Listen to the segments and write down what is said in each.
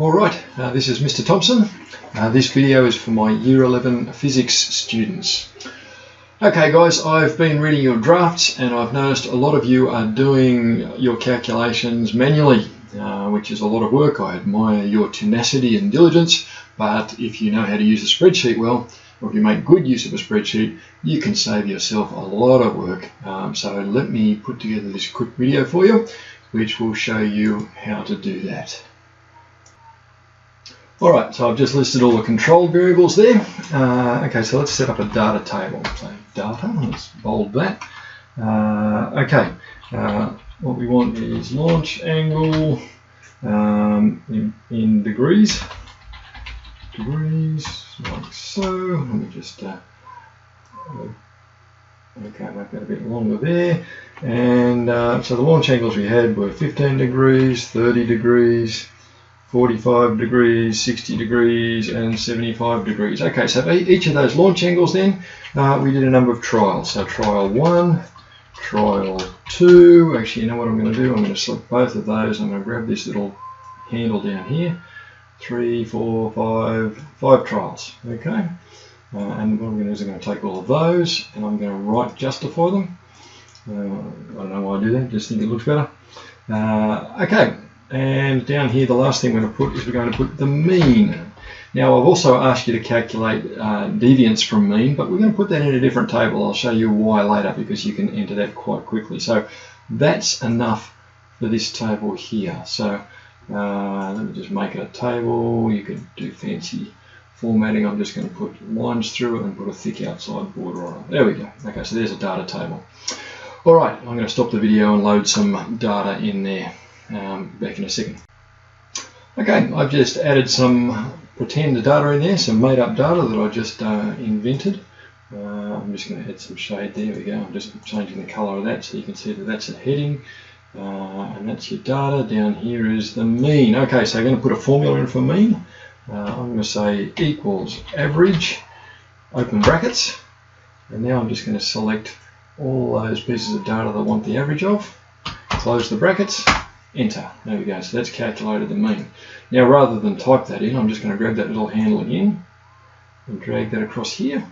Alright, this is Mr. Thompson. This video is for my Year 11 Physics students. Okay guys, I've been reading your drafts and I've noticed a lot of you are doing your calculations manually, which is a lot of work. I admire your tenacity and diligence, but if you know how to use a spreadsheet well, or if you make good use of a spreadsheet, you can save yourself a lot of work. So let me put together this quick video for you, which will show you how to do that. Alright, so I've just listed all the control variables there. Okay, so let's set up a data table. So data, let's bold that. What we want is launch angle in degrees. Like so. Let me just make that a bit longer there. And so the launch angles we had were 15 degrees, 30 degrees, 45 degrees, 60 degrees and 75 degrees. Okay, so each of those launch angles then, we did a number of trials. So trial 1, trial 2, actually you know what I'm going to do, I'm going to select both of those, I'm going to grab this little handle down here, 3, 4, 5 trials, okay. And what I'm going to do is I'm going to take all of those and I'm going to right justify them. I don't know why I do that, just think it looks better. Okay. And down here, the last thing we're going to put the mean. Now, I've also asked you to calculate deviance from mean, but we're going to put that in a different table. I'll show you why later because you can enter that quite quickly. So that's enough for this table here. So let me just make it a table. You could do fancy formatting. I'm just going to put lines through it and put a thick outside border on it. There we go. Okay, so there's a data table. All right, I'm going to stop the video and load some data in there. Back in a second. Okay, I've just added some pretend data in there, some made up data that I just invented. I'm just going to add some shade. There we go. I'm just changing the color of that so you can see that that's a heading. And that's your data. Down here is the mean. Okay, so I'm going to put a formula in for mean. I'm going to say equals average, open brackets. And now I'm just going to select all those pieces of data that I want the average of. Close the brackets. Enter. There we go. So that's calculated the mean. Now rather than type that in, I'm just going to grab that little handle again and drag that across here.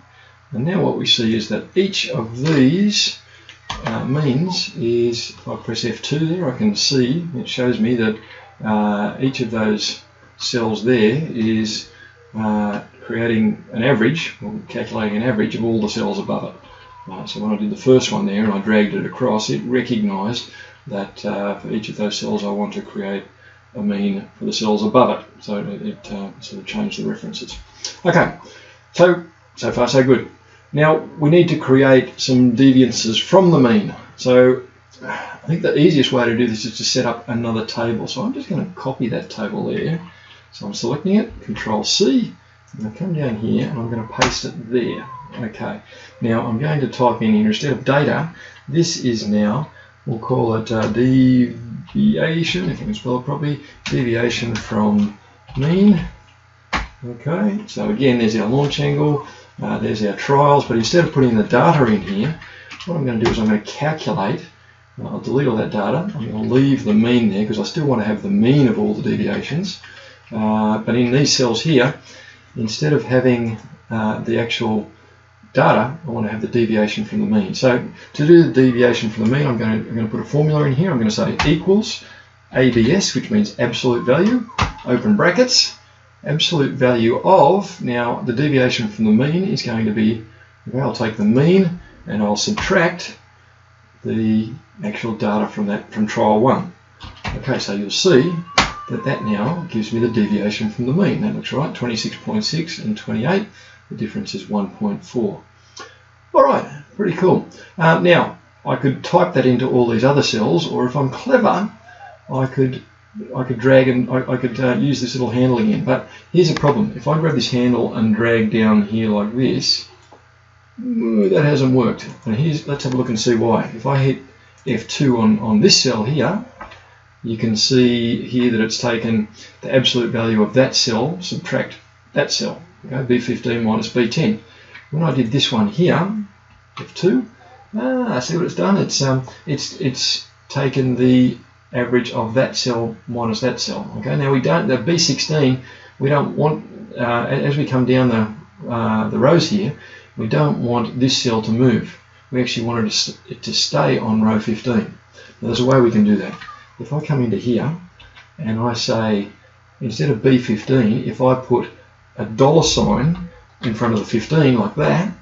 And now what we see is that each of these means is, if I press F2 there, I can see, it shows me that each of those cells there is creating an average, or calculating an average of all the cells above it. So when I did the first one there and I dragged it across, it recognised that for each of those cells I want to create a mean for the cells above it. So it sort of changed the references. Okay, so far so good. Now we need to create some deviances from the mean. So I think the easiest way to do this is to set up another table. So I'm just going to copy that table there. So I'm selecting it, Control C, I'm going to come down here and I'm going to paste it there. Okay, now I'm going to type in here, instead of data, this is now, we'll call it deviation, if I can spell it properly, deviation from mean. Okay, so again, there's our launch angle, there's our trials, but instead of putting the data in here, what I'm going to do is I'm going to calculate, I'll delete all that data, I'm going to leave the mean there because I still want to have the mean of all the deviations. But in these cells here, instead of having the actual data, I want to have the deviation from the mean. So to do the deviation from the mean, I'm going to put a formula in here. I'm going to say equals ABS, which means absolute value, open brackets, absolute value of, now the deviation from the mean is going to be, okay, I'll take the mean and I'll subtract the actual data from trial 1. Okay, so you'll see that now gives me the deviation from the mean. That looks right, 26.6 and 28. The difference is 1.4. Alright, pretty cool. Now, I could type that into all these other cells, or if I'm clever, I could drag and I could use this little handle again. But here's a problem. If I grab this handle and drag down here like this, that hasn't worked. And let's have a look and see why. If I hit F2 on this cell here, you can see here that it's taken the absolute value of that cell, subtract that cell. Okay, B15 minus B10. When I did this one here, F2, see what it's done? It's taken the average of that cell minus that cell. Okay, now we don't, the B16, we don't want, as we come down the rows here, we don't want this cell to move. We actually want it to stay on row 15. Now, there's a way we can do that. If I come into here and I say, instead of B15, if I put a $sign in front of the 15 like that,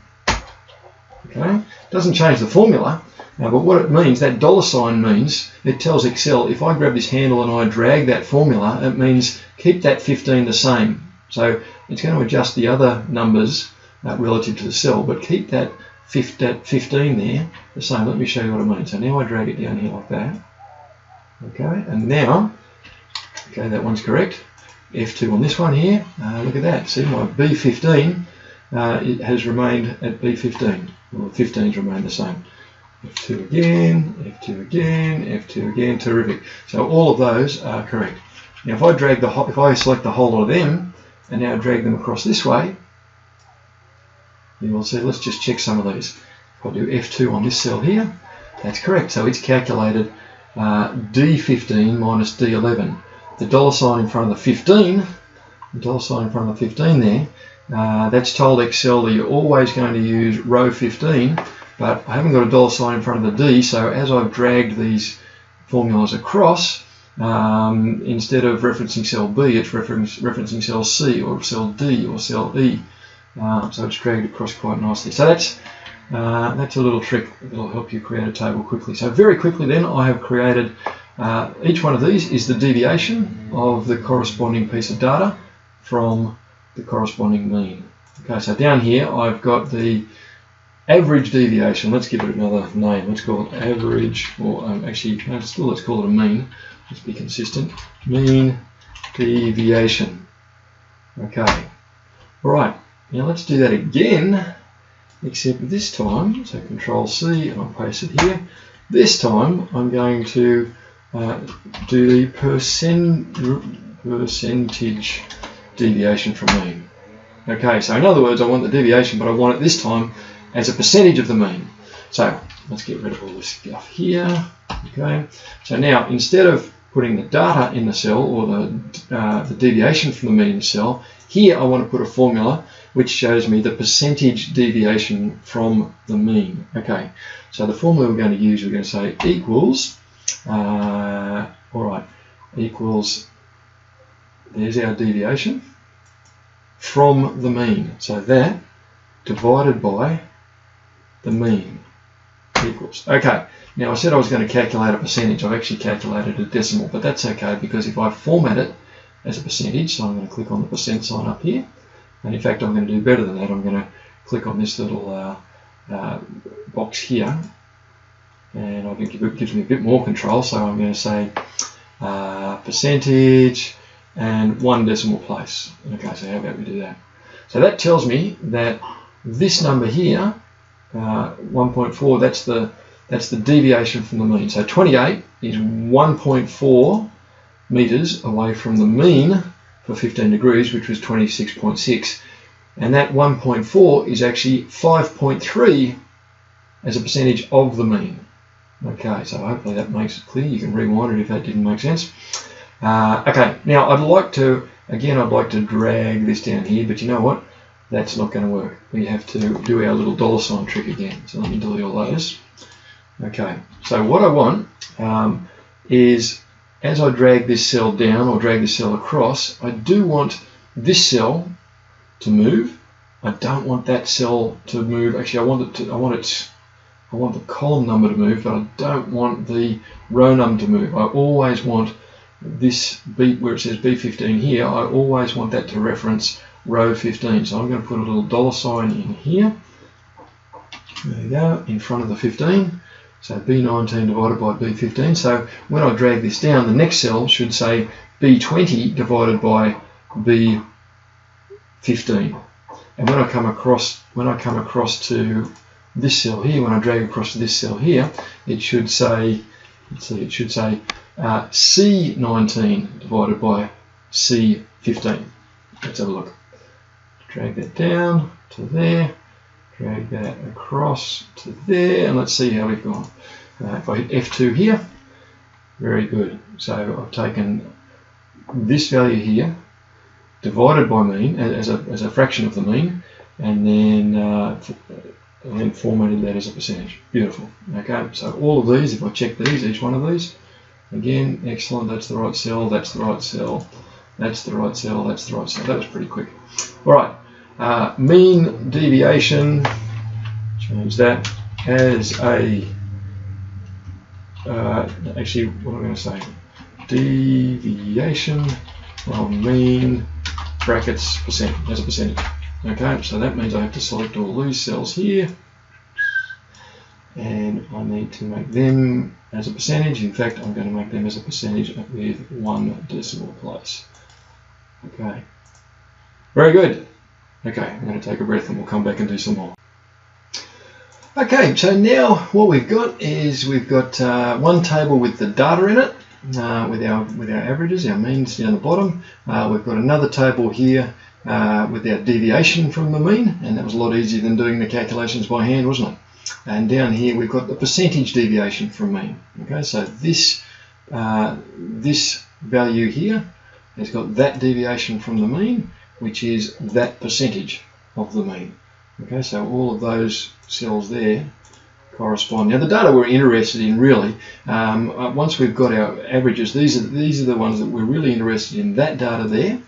okay, doesn't change the formula, but what it means, that $sign means, it tells Excel, if I grab this handle and I drag that formula, it means keep that 15 the same. So it's going to adjust the other numbers relative to the cell, but keep that 15 there the same. Let me show you what I mean. So now I drag it down here like that. Okay, and now, okay, that one's correct. F2 on this one here, look at that. See, my B15, it has remained at B15. Well, the 15's remained the same. F2 again, F2 again, F2 again, terrific. So all of those are correct. Now if I drag if I select the whole lot of them and now drag them across this way, you will see, let's just check some of these. If I do F2 on this cell here, that's correct. So it's calculated D15 minus D11. The $sign in front of the 15, the $sign in front of the 15 there, that's told Excel that you're always going to use row 15, but I haven't got a $sign in front of the D, so as I've dragged these formulas across, instead of referencing cell B, it's referencing cell C or cell D or cell E. So it's dragged across quite nicely. So that's a little trick that will help you create a table quickly. So very quickly then, I have created, each one of these is the deviation of the corresponding piece of data from the corresponding mean. Okay, so down here I've got the average deviation. Let's give it another name. Let's call it average, or actually, no, still let's call it a mean. Let's be consistent. Mean deviation. Okay. All right. Now let's do that again, except this time, so Control C and I'll paste it here. This time I'm going to do the percentage deviation from mean. Okay, so in other words, I want the deviation, but I want it this time as a percentage of the mean. So let's get rid of all this stuff here. Okay, so now instead of putting the data in the cell or the deviation from the mean in the cell, here I want to put a formula which shows me the percentage deviation from the mean. Okay, so the formula we're going to use, we're going to say equals, equals, there's our deviation, from the mean. So that divided by the mean equals. Okay, now I said I was going to calculate a percentage. I've actually calculated a decimal, but that's okay because if I format it as a percentage, so I'm going to click on the percent sign up here, and in fact I'm going to do better than that. I'm going to click on this little box here, and I think it gives me a bit more control, so I'm going to say percentage and 1 decimal place. Okay, so how about we do that? So that tells me that this number here, 1.4, that's the deviation from the mean. So 28 is 1.4 meters away from the mean for 15 degrees, which was 26.6, and that 1.4 is actually 5.3 as a percentage of the mean. Okay, so hopefully that makes it clear. You can rewind it if that didn't make sense. Okay, now I'd like to drag this down here, but you know what? That's not going to work. We have to do our little $sign trick again. So let me delete all those. Okay, so what I want is, as I drag this cell down or drag this cell across, I do want this cell to move. I don't want that cell to move. Actually, I want the column number to move, but I don't want the row number to move. I always want this B, where it says B15 here, I always want that to reference row 15. So I'm going to put a little $sign in here. There you go, in front of the 15. So B19 divided by B15. So when I drag this down, the next cell should say B20 divided by B15. And when I come across to this cell here, when I drag across to this cell here, it should say, let's see, it should say C19 divided by C15. Let's have a look. Drag that down to there. Drag that across to there, and let's see how we've gone. If I hit F2 here, Very good. So I've taken this value here, divided by mean as a fraction of the mean, and then formatted that as a percentage. Beautiful. Okay, so all of these, if I check these, each one of these, again, excellent, that's the right cell, that's the right cell, that's the right cell, that's the right cell. That was pretty quick. All right, mean deviation, change that as a, actually, what am I going to say? Deviation from mean brackets percent as a percentage. Okay, so that means I have to select all these cells here, and I need to make them as a percentage. In fact, I'm going to make them as a percentage with 1 decimal place. Okay, very good. Okay, I'm going to take a breath and we'll come back and do some more. Okay, so now what we've got is we've got one table with the data in it, with our averages, our means down the bottom. We've got another table here with our deviation from the mean, and that was a lot easier than doing the calculations by hand, wasn't it? And down here we've got the percentage deviation from mean. Okay, so this value here has got that deviation from the mean, which is that percentage of the mean. Okay, so all of those cells there correspond. Now the data we're interested in really, once we've got our averages, these are the ones that we're really interested in. That data there,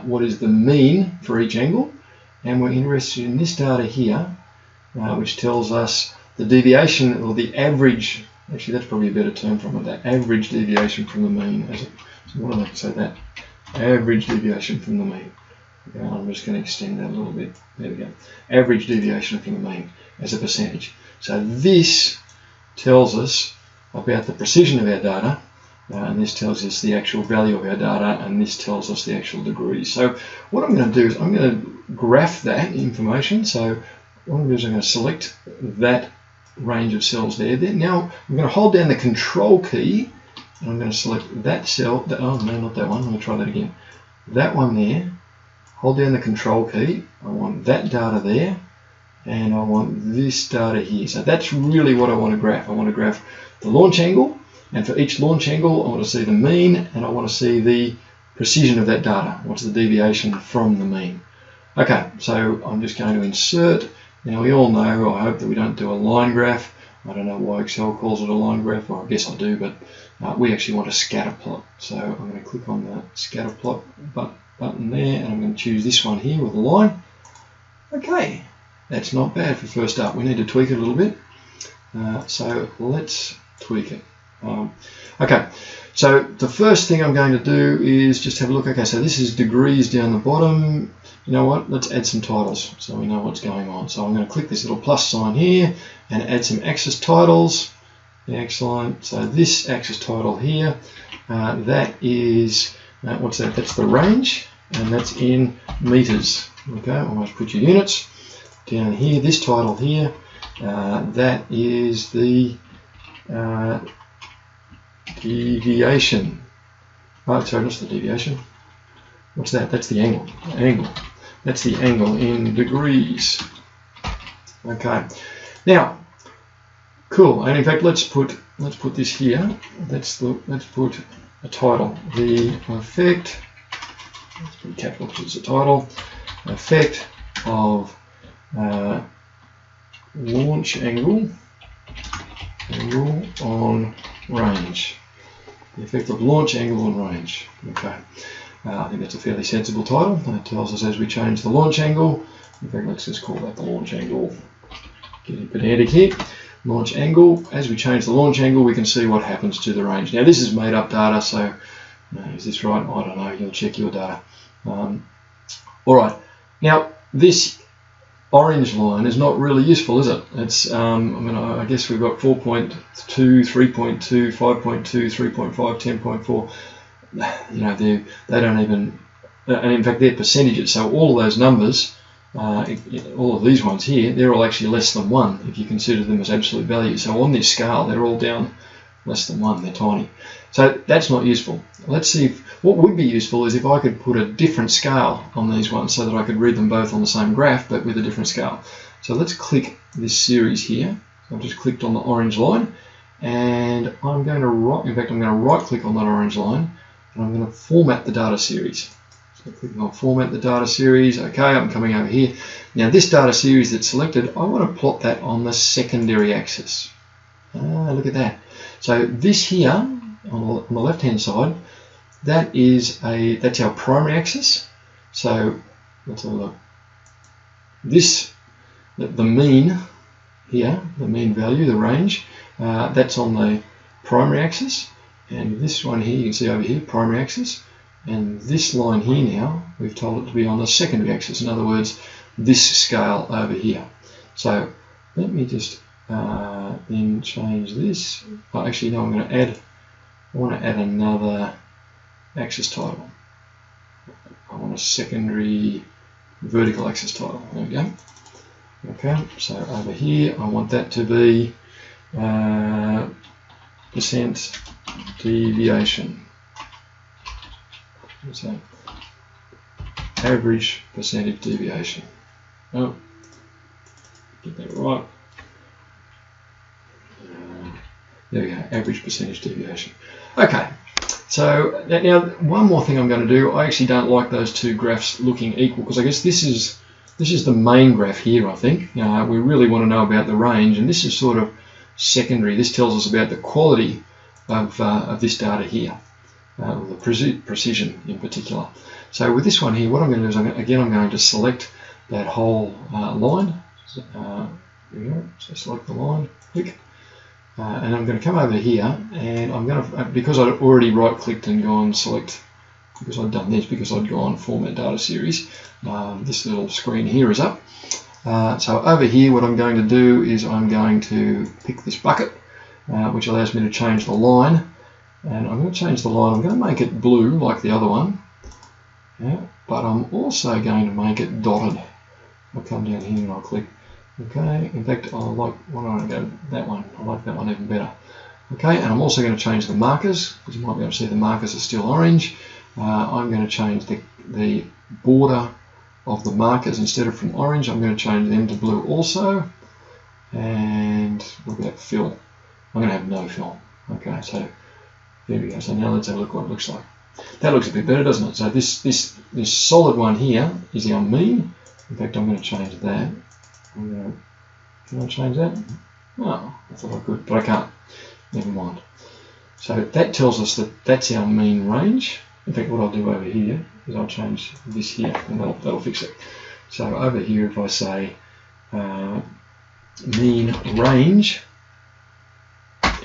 what is the mean for each angle, and we're interested in this data here, which tells us the deviation or the average. Actually, that's probably a better term from it. That average deviation from the mean. So what do I say? That average deviation from the mean. Okay, I'm just going to extend that a little bit. There we go. Average deviation from the mean as a percentage. So this tells us about the precision of our data, and this tells us the actual value of our data, and this tells us the actual degrees. So what I'm going to do is I'm going to graph that information. So what I'm going to do is I'm going to select that range of cells there. Now I'm going to hold down the control key, and I'm going to select that cell. Oh no, not that one. Let me try that again. That one there. Hold down the control key. I want that data there, and I want this data here. So that's really what I want to graph. I want to graph the launch angle, and for each launch angle I want to see the mean, and I want to see the precision of that data. What's the deviation from the mean? Okay, so I'm just going to insert. Now we all know, I hope that we don't do a line graph. I don't know why Excel calls it a line graph, or I guess I do, but we actually want a scatter plot. So I'm going to click on the scatter plot button there, and I'm going to choose this one here with a line. Okay, that's not bad for first up. We need to tweak it a little bit. So let's tweak it. Okay, so the first thing I'm going to do is just have a look. Okay, so this is degrees down the bottom. You know what, let's add some titles so we know what's going on. So I'm going to click this little plus sign here and add some axis titles. Excellent. So this axis title here, that is, what's that? That's the range, and that's in meters. Okay, almost put your units. Down here, this title here, that is the deviation. Oh, sorry, not the deviation. What's that? That's the angle. That's the angle in degrees. Okay. Now, cool. And in fact, let's put this here. Let's put a title. The effect. Let's put capital because it's a title. Effect of launch angle on range. The effect of launch angle on range. Okay. I think that's a fairly sensible title. It tells us as we change the launch angle. In fact, let's just call that the launch angle. Getting pedantic here. Launch angle. As we change the launch angle, we can see what happens to the range. Now, this is made up data, so is this right? I don't know. You'll check your data. All right. Now, this orange line is not really useful, is it? It's I guess we've got 4.2, 3.2, 5.2, 3.5, 10.4. You know, they don't even, and in fact they're percentages, so all of those numbers, all of these ones here, they're all actually less than 1 if you consider them as absolute values. So on this scale they're all down less than 1, they're tiny. So that's not useful. Let's see if, what would be useful is if I could put a different scale on these ones so that I could read them both on the same graph but with a different scale. So let's click this series here. So I've just clicked on the orange line, and I'm going to right click on that orange line, and I'm going to format the data series. So clicking on format the data series. Okay, I'm coming over here. Now this data series that's selected, I want to plot that on the secondary axis. Look at that. So this here on the left hand side, that's our primary axis. So let's have a look. The mean here, the mean value, the range, that's on the primary axis, and this one here you can see over here, primary axis, and this line here now we've told it to be on the secondary axis. In other words, this scale over here. So let me just then change this. Oh, actually no, I want to add another axis title. I want a secondary vertical axis title. There we go. Okay, so over here I want that to be percent deviation. So average percentage deviation. Oh, get that right. There we go, average percentage deviation. Okay, so now one more thing I'm going to do. I actually don't like those two graphs looking equal, because I guess this is the main graph here, I think. We really want to know about the range, and this is sort of secondary. This tells us about the quality of this data here, the precision in particular. So with this one here, what I'm going to do is, I'm going to select that whole line. There we go. So select the line, click. And I'm going to come over here, and I'm going to, because I'd already right-clicked and gone select, because I'd done this, because I'd gone format data series, this little screen here is up. So over here, what I'm going to do is I'm going to pick this bucket, which allows me to change the line, and I'm going to change the line. I'm going to make it blue like the other one, but I'm also going to make it dotted. I'll come down here and I'll click. Okay, in fact, I like that one. I like that one even better. Okay, and I'm also going to change the markers, because you might be able to see the markers are still orange. I'm going to change the border of the markers. Instead of from orange, I'm going to change them to blue also. And look at that fill. I'm going to have no fill. Okay, so there we go. So now let's have a look what it looks like. That looks a bit better, doesn't it? So this solid one here is our mean. In fact, I'm going to change that. Can I change that? Oh, I thought I could, but I can't. Never mind. So that tells us that that's our mean range. In fact, what I'll do over here is I'll change this here, and that'll fix it. So over here, if I say mean range,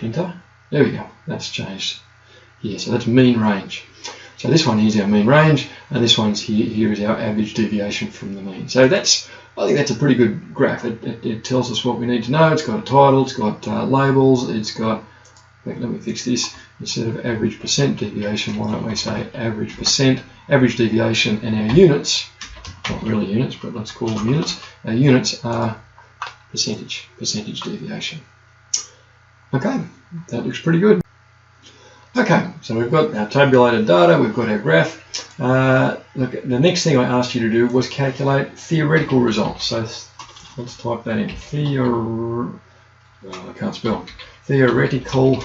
enter, there we go. That's changed here. So that's mean range. So this one here is our mean range, and this one's here is our average deviation from the mean. So I think that's a pretty good graph. It tells us what we need to know. It's got a title, it's got labels, it's got, in fact, let me fix this. Instead of average percent deviation, why don't we say average percent, average deviation, and our units, not really units, but let's call them units. Our units are percentage deviation. Okay, that looks pretty good. Okay, so we've got our tabulated data, we've got our graph. Look, the next thing I asked you to do was calculate theoretical results. So let's type that in. I can't spell. Theoretical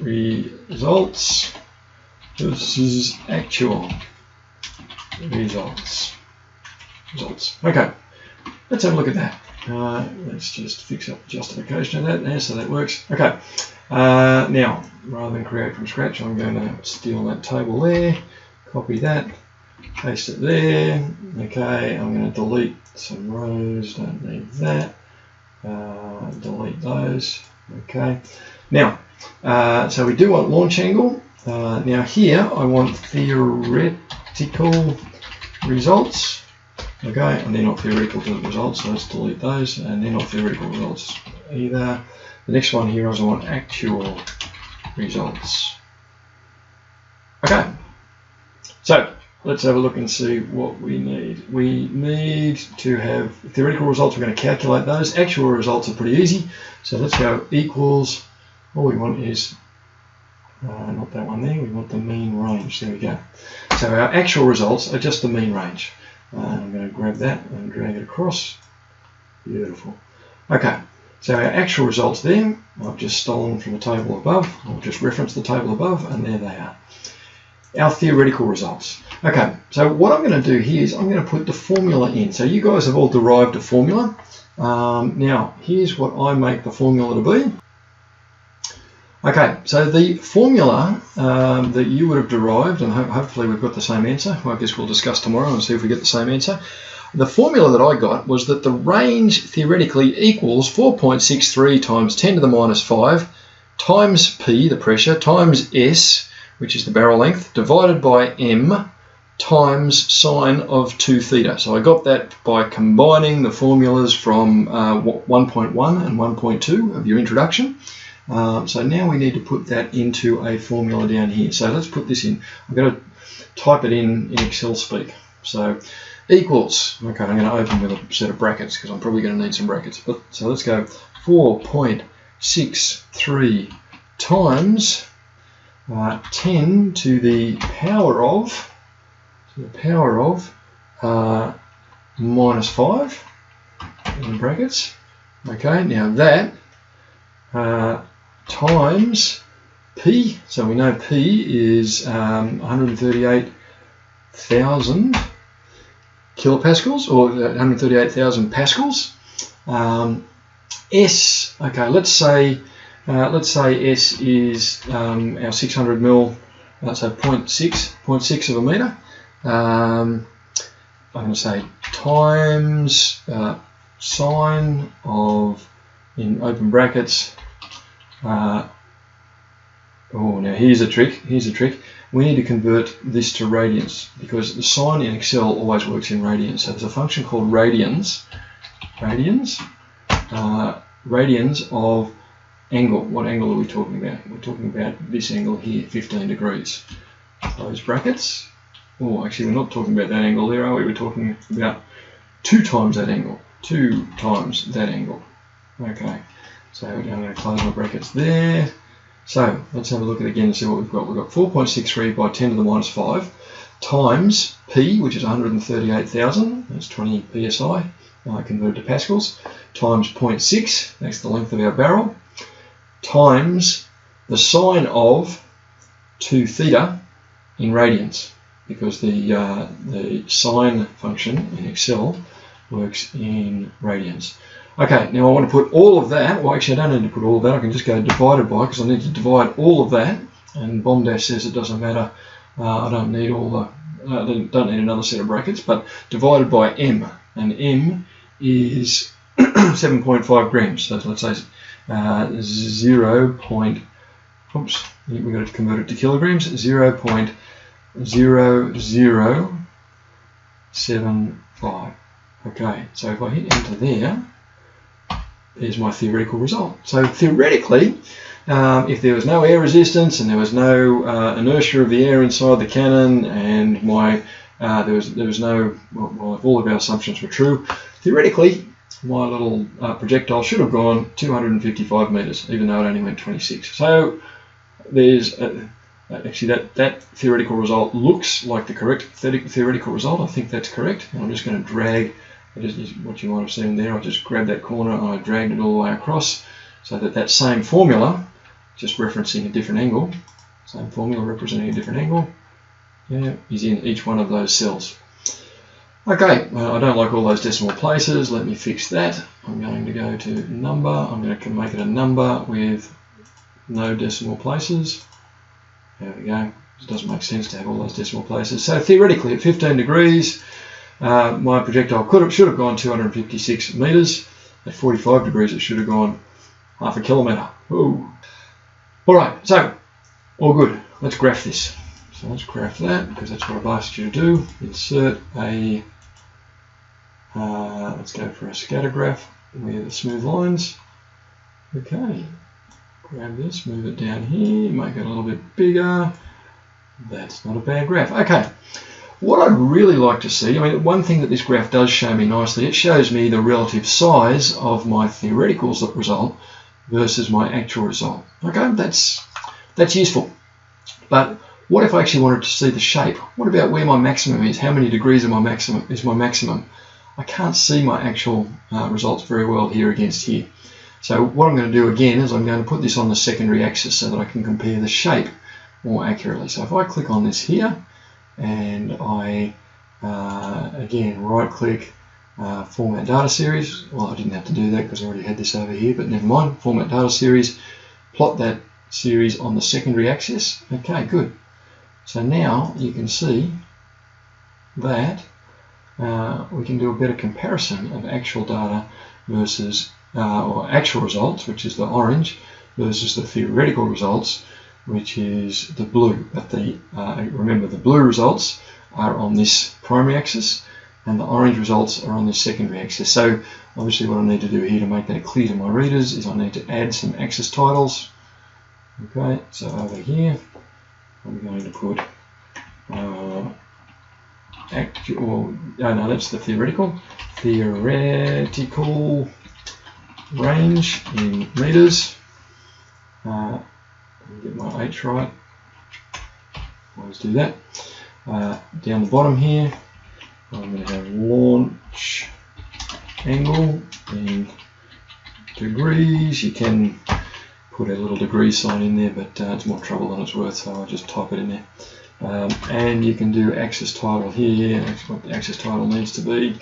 results versus actual results. Okay, let's have a look at that. Let's just fix up the justification of that there so that works. Okay, now rather than create from scratch, I'm going to steal that table there, copy that, paste it there. Okay, I'm going to delete some rows, don't need that, delete those. Okay, now so we do want launch angle. Now here I want theoretical results. Okay, and they're not theoretical results, so let's delete those, and they're not theoretical results either. The next one here is I want actual results. Okay, so let's have a look and see what we need. We need to have theoretical results. We're going to calculate those. Actual results are pretty easy, so let's go equals, all we want is, not that one there, we want the mean range. There we go. So our actual results are just the mean range. I'm going to grab that and drag it across. Beautiful. Okay, So our actual results there, I've just stolen from the table above, I'll just reference the table above, and there they are. Our theoretical results. Okay, so what I'm going to do here is I'm going to put the formula in. So you guys have all derived a formula. Now, here's what I make the formula to be. Okay, so the formula that you would have derived, and hopefully we've got the same answer. I guess we'll discuss tomorrow and see if we get the same answer. The formula that I got was that the range theoretically equals 4.63 times 10 to the minus 5 times P, the pressure, times S, which is the barrel length, divided by M times sine of 2 theta. So I got that by combining the formulas from 1.1 and 1.2 of your introduction. So now we need to put that into a formula down here. So let's put this in. I'm going to type it in Excel speak. So equals, okay, I'm going to open with a set of brackets because I'm probably going to need some brackets. But so let's go 4.63 times 10 to the power of minus 5 in brackets. Okay, now that times P, so we know P is 138,000 kilopascals, or 138,000 pascals. S, okay, let's say S is our 600 mil, so 0.6 of a meter. I'm going to say times sine of, in open brackets. Oh, now here's a trick. We need to convert this to radians because the sine in Excel always works in radians. So there's a function called radians of angle. What angle are we talking about? We're talking about this angle here, 15 degrees. Close brackets. Oh, actually, we're not talking about that angle there, are we? We're talking about 2 times that angle. 2 times that angle. Okay. So I'm going to close my brackets there. So let's have a look at it again and see what we've got. We've got 4.63 by 10 to the minus 5 times P, which is 138,000. That's 20 psi converted to pascals, times 0.6. That's the length of our barrel, times the sine of 2 theta in radians, because the sine function in Excel works in radians. Okay, now I want to put all of that, well actually I don't need to put all of that, I can just go divided by, because I need to divide all of that, and Bomdash says it doesn't matter, I don't need all the, don't need another set of brackets, but divided by M, and M is 7.5 grams, so let's say oops, we've got to convert it to kilograms, 0.0075. Okay, so if I hit enter there, there's my theoretical result. So theoretically, if there was no air resistance and there was no inertia of the air inside the cannon, and there was no, well, if all of our assumptions were true, theoretically my little projectile should have gone 255 meters, even though it only went 26. So there's actually that theoretical result looks like the correct theoretical result. I think that's correct. And I'm just going to drag. What you might have seen there, I just grabbed that corner and I dragged it all the way across, so that same formula, just referencing a different angle, same formula representing a different angle, yeah, is in each one of those cells. Okay, well, I don't like all those decimal places. Let me fix that. I'm going to go to number. I'm going to make it a number with no decimal places. There we go. It doesn't make sense to have all those decimal places. So theoretically, at 15 degrees, my projectile should have gone 256 meters. At 45 degrees, it should have gone half a kilometer. Ooh. All right, so all good. Let's graph this. So let's graph that, because that's what I've asked you to do. Insert a. Let's go for a scatter graph with smooth lines. Okay. Grab this, move it down here, make it a little bit bigger. That's not a bad graph. Okay. What I'd really like to see, I mean, one thing that this graph does show me nicely, it shows me the relative size of my theoretical result versus my actual result. Okay, that's useful. But what if I actually wanted to see the shape? What about where my maximum is? How many degrees is my maximum? I can't see my actual results very well here against here. So what I'm going to do again is I'm going to put this on the secondary axis so that I can compare the shape more accurately. So if I click on this here and I again right click, format data series, well I didn't have to do that because I already had this over here, but never mind, format data series, plot that series on the secondary axis. Okay, good. So now you can see that we can do a better comparison of actual data versus or actual results, which is the orange, versus the theoretical results, which is the blue. But remember, the blue results are on this primary axis and the orange results are on this secondary axis. So obviously what I need to do here to make that clear to my readers is I need to add some axis titles. Okay, so over here I'm going to put no, that's the theoretical range in meters. Let me get my H right. Always do that. Down the bottom here, I'm going to have launch angle in degrees. You can put a little degree sign in there, but it's more trouble than it's worth, so I'll just type it in there. And you can do axis title here. That's what the axis title needs to be.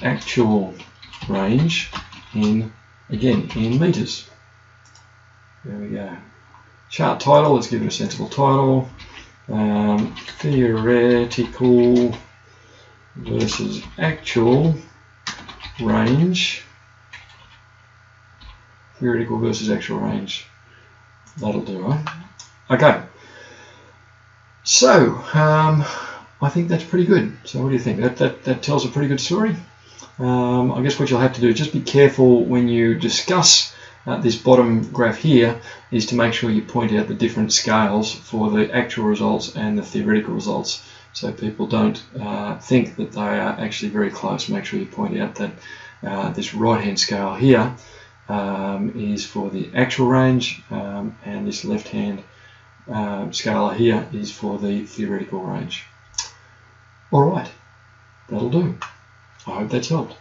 Actual range in meters. There we go. Chart title, let's give it a sensible title. Theoretical versus actual range. Theoretical versus actual range. That'll do, right? Okay. So, I think that's pretty good. So what do you think? That tells a pretty good story. I guess what you'll have to do is just be careful when you discuss this bottom graph here, is to make sure you point out the different scales for the actual results and the theoretical results, so people don't think that they are actually very close. Make sure you point out that this right hand scale here is for the actual range, and this left hand scale here is for the theoretical range. Alright, that'll do. I hope that's helped.